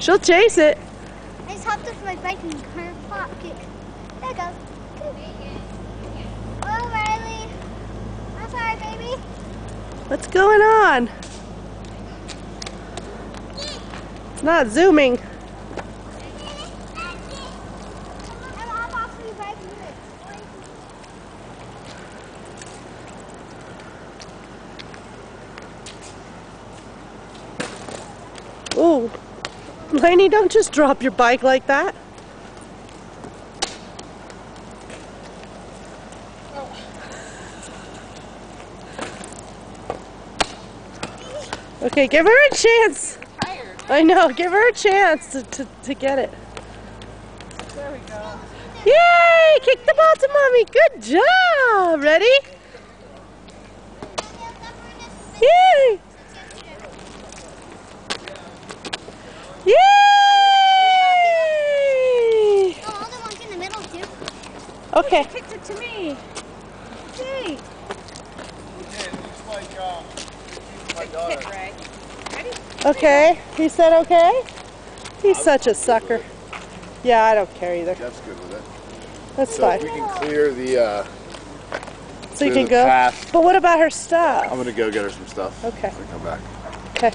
She'll chase it. I just hopped off my bike in her pocket. There it goes. Oh, Riley. I'm sorry, baby. What's going on? It's not zooming. Oh, Lainey, don't just drop your bike like that. Okay, give her a chance. I know, give her a chance to get it. There we go. Yay! Kick the ball to mommy. Good job. Ready? Yay! Yay! Oh, all the ones in the middle too. Okay. Kicked it to me. Yay. Hit, Ray. Ready? Okay. He said okay? He's such a sucker. Yeah, I don't care either. Jeff's good with it. That's So fine. if we can clear the So you clear can the go? path. But what about her stuff? I'm gonna go get her some stuff. Okay. So come back. Okay.